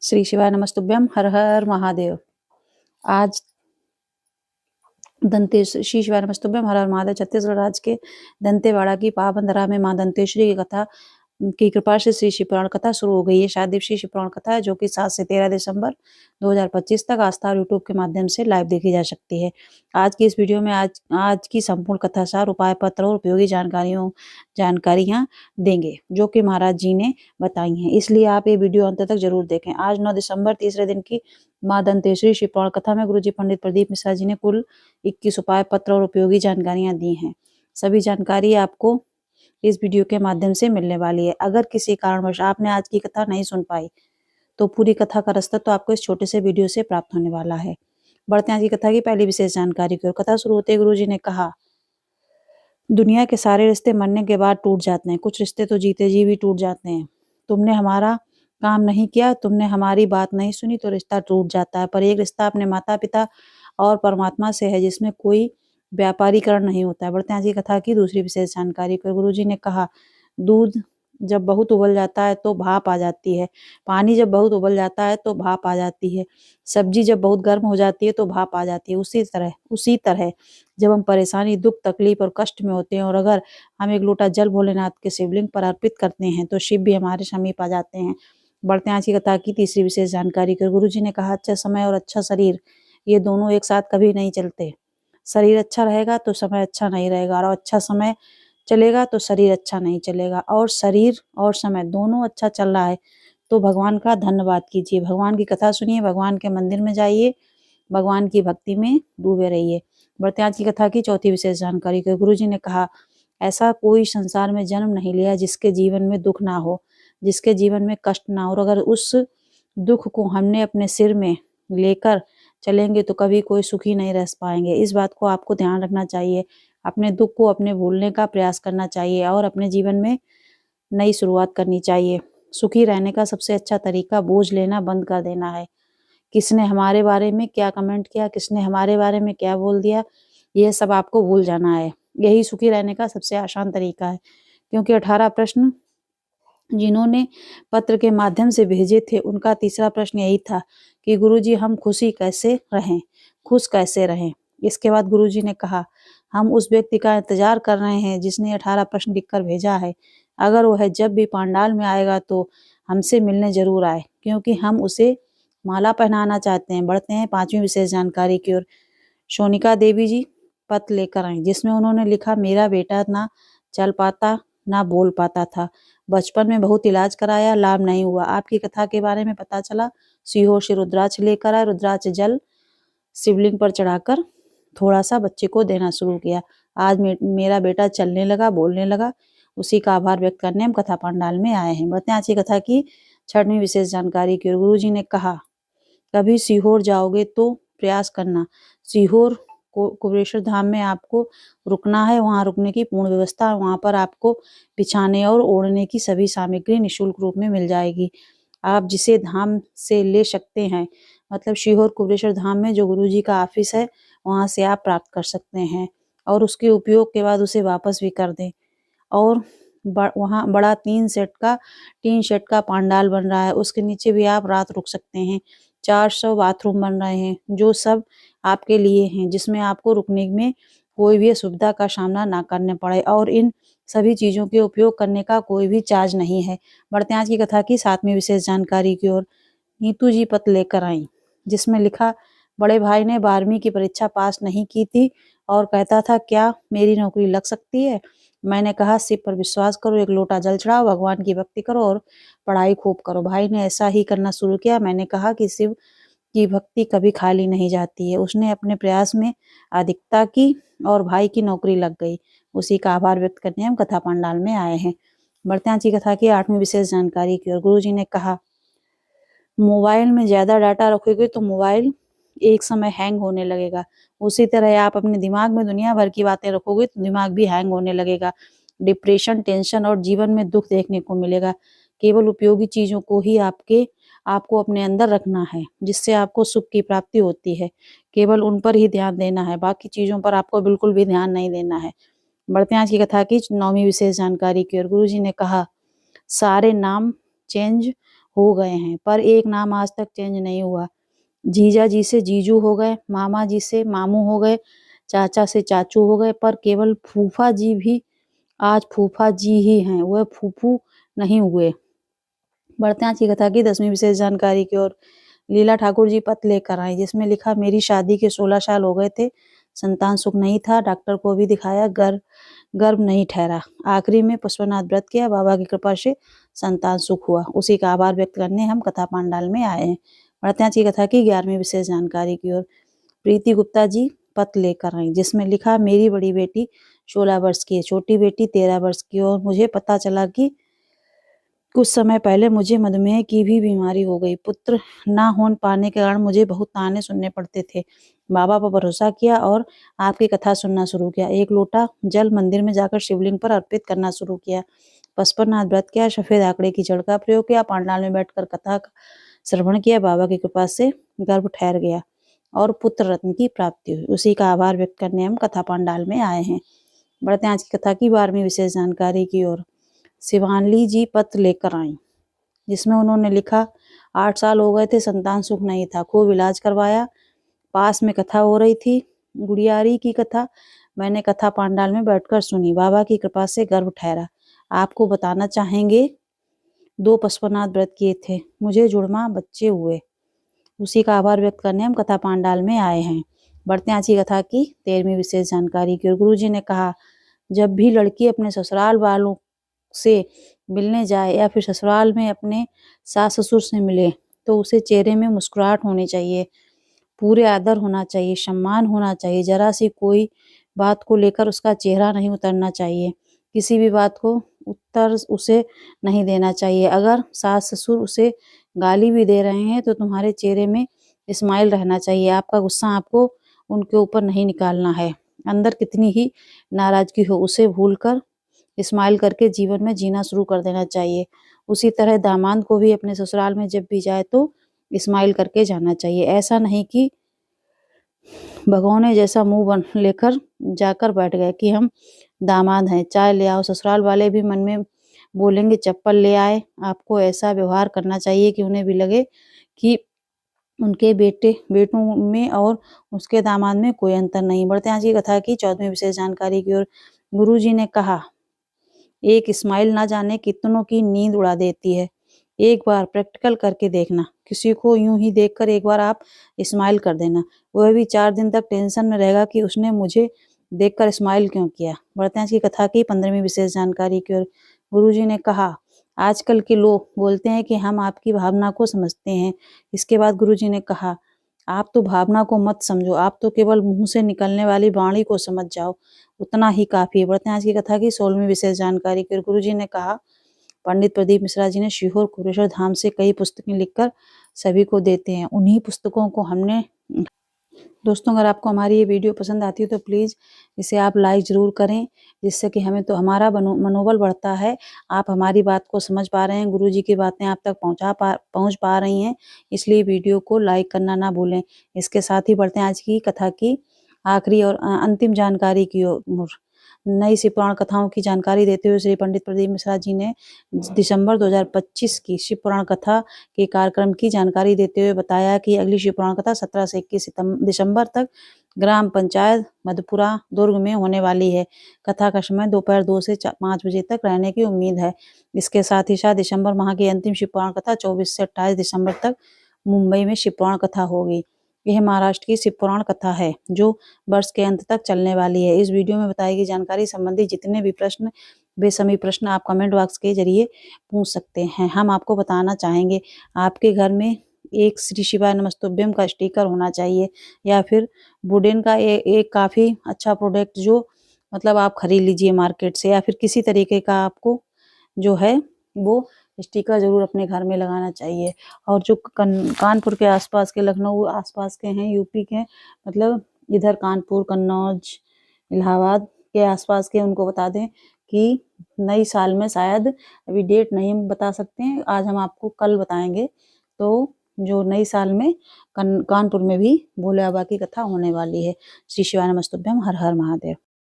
श्री शिवाय नमस्तुभ्यम। हर हर महादेव। आज श्री शिवाय नमस्तुभ्यम। हर हर महादेव। छत्तीसगढ़ राज्य के दंतेवाड़ा की पावन धरा में मां दंतेश्वरी की कथा की कृपा से श्री शिव पुराण कथा शुरू हो गई है। 7 दिवसीय शिव पुराण कथा है जो कि 7 से 13 दिसंबर 2025 तक आस्था और यूट्यूब के माध्यम से लाइव देखी जा सकती है। आज की इस वीडियो में आज की संपूर्ण कथा सार, उपाय पत्र और उपयोगी जानकारियां देंगे जो कि महाराज जी ने बताई हैं, इसलिए आप ये वीडियो अंत तक जरूर देखें। आज 9 दिसंबर तीसरे दिन की मां दंतेश्वरी शिव पुराण कथा में गुरुजी पंडित प्रदीप मिश्रा जी ने कुल 21 उपाय पत्र और उपयोगी जानकारियां दी हैं। सभी जानकारी आपको इस वीडियो के माध्यम से मिलने वाली है। अगर किसी कारणवश आपने आज की कथा नहीं सुन पाई तो पूरी कथा का रास्ता तो आपको इस छोटे से वीडियो से प्राप्त होने वाला है। बढ़ते हैं आज की कथा की पहली विशेष जानकारी की ओर। कथा शुरू होते ही गुरुजी ने कहा, दुनिया के सारे रिश्ते मरने के बाद टूट जाते हैं, कुछ रिश्ते तो जीते जी भी टूट जाते हैं। तुमने हमारा काम नहीं किया, तुमने हमारी बात नहीं सुनी तो रिश्ता टूट जाता है, पर एक रिश्ता अपने माता पिता और परमात्मा से है जिसमें कोई व्यापारीकरण नहीं होता है। बढ़ते हैं आज की कथा की दूसरी विशेष जानकारी को। गुरुजी ने कहा, दूध जब बहुत उबल जाता है तो भाप आ जाती है, पानी जब बहुत उबल जाता है तो भाप आ जाती है, सब्जी जब बहुत गर्म हो जाती है तो भाप आ जाती है। उसी तरह जब हम परेशानी, दुख, तकलीफ और कष्ट में होते हैं और अगर हम एक लोटा जल भोलेनाथ के शिवलिंग पर अर्पित करते हैं तो शिव भी हमारे समीप आ जाते हैं। बढ़ते हैं आज की कथा की तीसरी विशेष जानकारी को। गुरुजी ने कहा, अच्छा समय और अच्छा शरीर ये दोनों एक साथ कभी नहीं चलते। शरीर अच्छा रहेगा तो समय अच्छा नहीं रहेगा, और अच्छा समय चलेगा तो शरीर अच्छा नहीं चलेगा, और शरीर और समय दोनों अच्छा चल रहा है तो भगवान का धन्यवाद कीजिए, भगवान की कथा सुनिए, भगवान के मंदिर में जाइए, भगवान की भक्ति में डूबे रहिए। बढ़ते आज की कथा की चौथी विशेष जानकारी को। गुरुजी ने कहा, ऐसा कोई संसार में जन्म नहीं लिया जिसके जीवन में दुख ना हो, जिसके जीवन में कष्ट ना हो, और अगर उस दुख को हमने अपने सिर में लेकर चलेंगे तो कभी कोई सुखी नहीं रह पाएंगे। इस बात को आपको ध्यान रखना चाहिए, अपने दुख को अपने भूलने का प्रयास करना चाहिए और अपने जीवन में नई शुरुआत करनी चाहिए। सुखी रहने का सबसे अच्छा तरीका बोझ लेना बंद कर देना है। किसने हमारे बारे में क्या कमेंट किया, किसने हमारे बारे में क्या बोल दिया, यह सब आपको भूल जाना है। यही सुखी रहने का सबसे आसान तरीका है, क्योंकि 18 प्रश्न जिन्होंने पत्र के माध्यम से भेजे थे उनका तीसरा प्रश्न यही था कि गुरुजी हम खुश कैसे रहें। इसके बाद गुरुजी ने कहा, हम उस व्यक्ति का इंतजार कर रहे हैं जिसने 18 प्रश्न लिखकर भेजा है। अगर वह जब भी पंडाल में आएगा तो हमसे मिलने जरूर आए, क्योंकि हम उसे माला पहनाना चाहते हैं। बढ़ते हैं पांचवी विशेष जानकारी की ओर। सोनिका देवी जी पत्र लेकर आई जिसमें उन्होंने लिखा, मेरा बेटा ना चल पाता ना बोल पाता था, बचपन में बहुत इलाज कराया, लाभ नहीं हुआ। आपकी कथा के बारे में पता चला, सीहोर से रुद्राक्ष लेकर आए, रुद्राक्ष जल शिवलिंग पर चढ़ाकर थोड़ा सा बच्चे को देना शुरू किया। आज मेरा बेटा चलने लगा, बोलने लगा, उसी का आभार व्यक्त करने हम कथा पंडाल में आए हैं। बढ़ते हैं आज की कथा की छठवीं विशेष जानकारी की ओर। गुरुजी ने कहा, कभी सीहोर जाओगे तो प्रयास करना, सीहोर कुबेरेश्वर धाम में आपको रुकना है, वहां रुकने की पूर्ण व्यवस्था, वहां पर आपको बिछाने और ओढ़ने की सभी सामग्री निःशुल्क रूप में मिल जाएगी। आप जिसे धाम से ले सकते हैं, मतलब सीहोर कुबेरेश्वर धाम में जो गुरुजी का ऑफिस है वहां से आप प्राप्त कर सकते हैं, और उसके उपयोग के बाद उसे वापस भी कर दें। और वहाँ बड़ा 3 शेड का पंडाल बन रहा है, उसके नीचे भी आप रात रुक सकते हैं। 400 बाथरूम बन रहे हैं जो सब आपके लिए हैं, जिसमें आपको रुकने में कोई भी असुविधा का सामना ना करने पड़े, और इन सभी चीजों के उपयोग करने का कोई भी चार्ज नहीं है। बढ़ते हैं आज की कथा की सातवीं विशेष जानकारी की ओर। नीतू जी पत्र लेकर आई जिसमें लिखा, बड़े भाई ने 12वीं की परीक्षा पास नहीं की थी और कहता था क्या मेरी नौकरी लग सकती है। मैंने कहा, शिव पर विश्वास करो, एक लोटा जल चढ़ाओ, भगवान की भक्ति करो और पढ़ाई खूब करो। भाई ने ऐसा ही करना शुरू किया। मैंने कहा कि शिव की भक्ति कभी खाली नहीं जाती है। उसने अपने प्रयास में अधिकता की और भाई की नौकरी लग गई। उसी का आभार व्यक्त करने हम कथा पंडाल में आए हैं। बढ़ते हैं आज की कथा की आठवीं विशेष जानकारी की ओर। गुरुजी ने कहा, मोबाइल में ज्यादा डाटा रखोगे तो मोबाइल एक समय हैंग होने लगेगा, उसी तरह आप अपने दिमाग में दुनिया भर की बातें रखोगे तो दिमाग भी हैंग होने लगेगा। डिप्रेशन, टेंशन और जीवन में दुख देखने को मिलेगा। केवल उपयोगी चीजों को ही आपको अपने अंदर रखना है, जिससे आपको सुख की प्राप्ति होती है। केवल उन पर ही ध्यान देना है, बाकी चीजों पर आपको बिल्कुल भी ध्यान नहीं देना है। बढ़ते हैं आज की कथा की 9वीं विशेष जानकारी की ओर। गुरुजी ने कहा, सारे नाम चेंज हो गए हैं, पर एक नाम आज तक चेंज नहीं हुआ। जीजा जी से जीजू हो गए, मामा जी से मामू हो गए, चाचा से चाचू हो गए, पर केवल फूफा जी भी आज फूफा जी ही हैं, वह फूफू नहीं हुए। बढ़ते हैं आज की कथा की 10वीं विशेष जानकारी की ओर। लीला ठाकुर जी पत्र लेकर आई, जिसमें लिखा, मेरी शादी के 16 साल हो गए थे, संतान सुख नहीं था, डॉक्टर को भी दिखाया, गर्भ नहीं ठहरा। आखिरी में पुष्पनाथ व्रत किया, बाबा की कृपा से संतान सुख हुआ। उसी का आभार व्यक्त करने हम कथा पांडाल में आए हैं। बढ़ते हैं आज की कथा की 11वीं विशेष जानकारी की ओर। प्रीति गुप्ता जी पत्र लेकर आई, जिसमें लिखा, मेरी बड़ी बेटी 16 वर्ष की है, छोटी बेटी 13 वर्ष की, और मुझे पता चला कि कुछ समय पहले मुझे मधुमेह की भी बीमारी हो गई। पुत्र ना हो पाने के कारण मुझे बहुत ताने सुनने पड़ते थे। बाबा पर भरोसा किया और आपकी कथा सुनना शुरू किया। एक लोटा जल मंदिर में जाकर शिवलिंग पर अर्पित करना शुरू किया। पशुपतिनाथ व्रत किया, सफेद आंकड़े की जड़ का प्रयोग किया, पांडाल में बैठकर कथा का श्रवण किया। बाबा की कृपा से गर्भ ठहर गया और पुत्र रत्न की प्राप्ति हुई। उसी का आभार व्यक्त करने हम कथा पांडाल में आए हैं। बढ़ते हैं आज की कथा की 12वीं विशेष जानकारी की ओर। शिवानली जी पत्र लेकर आई, जिसमें उन्होंने लिखा, 8 साल हो गए थे, संतान सुख नहीं था, खूब इलाज करवाया। पास में कथा हो रही थी, गुड़ियारी की कथा, मैंने कथा पांडाल में बैठकर सुनी। बाबा की कृपा से गर्भ ठहरा। आपको बताना चाहेंगे, 2 पशुपतिनाथ व्रत किए थे, मुझे जुड़वा बच्चे हुए। उसी का आभार व्यक्त करने हम कथा पांडाल में आए हैं। बढ़ते हैं आज की कथा की 13वीं विशेष जानकारी की ओर। गुरु जी ने कहा, जब भी लड़की अपने ससुराल वालों से मिलने जाए या फिर ससुराल में अपने सास ससुर से मिले, तो उसे चेहरे में मुस्कुराहट होनी चाहिए, पूरे आदर होना चाहिए, सम्मान होना चाहिए। जरा सी कोई बात को लेकर उसका चेहरा नहीं उतरना चाहिए, किसी भी बात को उत्तर उसे नहीं देना चाहिए। अगर सास ससुर उसे गाली भी दे रहे हैं तो तुम्हारे चेहरे में स्माइल रहना चाहिए। आपका गुस्सा आपको उनके ऊपर नहीं निकालना है। अंदर कितनी ही नाराजगी हो, उसे भूलकर स्माइल करके जीवन में जीना शुरू कर देना चाहिए। उसी तरह दामाद को भी अपने ससुराल में जब भी जाए तो स्माइल करके जाना चाहिए। ऐसा नहीं कि भगोने जैसा मुंह बन लेकर जाकर बैठ गए कि हम दामाद हैं, चाय ले आओ। ससुराल वाले भी मन में बोलेंगे, चप्पल ले आए। आपको ऐसा व्यवहार करना चाहिए कि उन्हें भी लगे कि उनके बेटों में और उसके दामाद में कोई अंतर नहीं। बढ़ते हैं आज की कथा की 14वीं विशेष जानकारी की ओर। गुरु जी ने कहा, एक स्माइल ना जाने कितनों की नींद उड़ा देती है। एक बार प्रैक्टिकल करके देखना, किसी को यूं ही देखकर एक बार आप स्माइल कर देना, वह भी 4 दिन तक टेंशन में रहेगा कि उसने मुझे देखकर स्माइल क्यों किया। बढ़ते हैं आज की कथा की 15वीं विशेष जानकारी की ओर। गुरु जी ने कहा, आजकल के लोग बोलते हैं कि हम आपकी भावना को समझते हैं। इसके बाद गुरु जी ने कहा, आप तो भावना को मत समझो, आप तो केवल मुंह से निकलने वाली वाणी को समझ जाओ, उतना ही काफी है। बढ़ते हैं आज की कथा की 16वीं विशेष जानकारी की ओर। गुरु जी ने कहा, पंडित प्रदीप मिश्रा जी ने सीहोर कुबेश्वर धाम से कई पुस्तकें लिखकर सभी को देते हैं। उन्हीं पुस्तकों को हमने दोस्तों, अगर आपको हमारी ये वीडियो पसंद आती है तो प्लीज़ इसे आप लाइक ज़रूर करें, जिससे कि हमें तो हमारा मनोबल बढ़ता है। आप हमारी बात को समझ पा रहे हैं, गुरु जी की बातें आप तक पहुँच पा रही हैं, इसलिए वीडियो को लाइक करना ना भूलें। इसके साथ ही बढ़ते हैं आज की कथा की आखिरी और अंतिम जानकारी की ओर। नई शिव पुराण कथाओं की जानकारी देते हुए श्री पंडित प्रदीप मिश्रा जी ने दिसंबर 2025 की शिव पुराण कथा के कार्यक्रम की जानकारी देते हुए बताया कि अगली शिव पुराण कथा 17 से 21 दिसंबर तक ग्राम पंचायत मधुपुरा दुर्ग में होने वाली है। कथा का समय दोपहर 2 से 5 बजे तक रहने की उम्मीद है। इसके साथ ही साथ दिसंबर माह की अंतिम शिव पुराण कथा 24 से 28 दिसंबर तक मुंबई में शिव पुराण कथा होगी। यह महाराष्ट्र की शिव पुराण कथा है जो वर्ष के अंत तक चलने वाली है। इस वीडियो में बताई गई जानकारी संबंधी जितने भी प्रश्न, बेसमी प्रश्न आप कमेंट बॉक्स के जरिए पूछ सकते हैं। हम आपको बताना चाहेंगे, आपके घर में एक श्री शिवाय नमस्तुभ्यम का स्टिकर होना चाहिए, या फिर वुडन का एक काफ़ी अच्छा प्रोडक्ट जो मतलब आप खरीद लीजिए मार्केट से, या फिर किसी तरीके का आपको जो है वो स्टिकर ज़रूर अपने घर में लगाना चाहिए। और जो कानपुर के आसपास के, लखनऊ आसपास के हैं, यूपी के, मतलब इधर कानपुर, कन्नौज, इलाहाबाद के आसपास के, उनको बता दें कि नई साल में, शायद अभी डेट नहीं हम बता सकते हैं, आज हम आपको कल बताएंगे, तो जो नई साल में कानपुर में भी भोले बाबा की कथा होने वाली है। श्री शिवाय नमस्तुभ्यम, हर हर महादेव।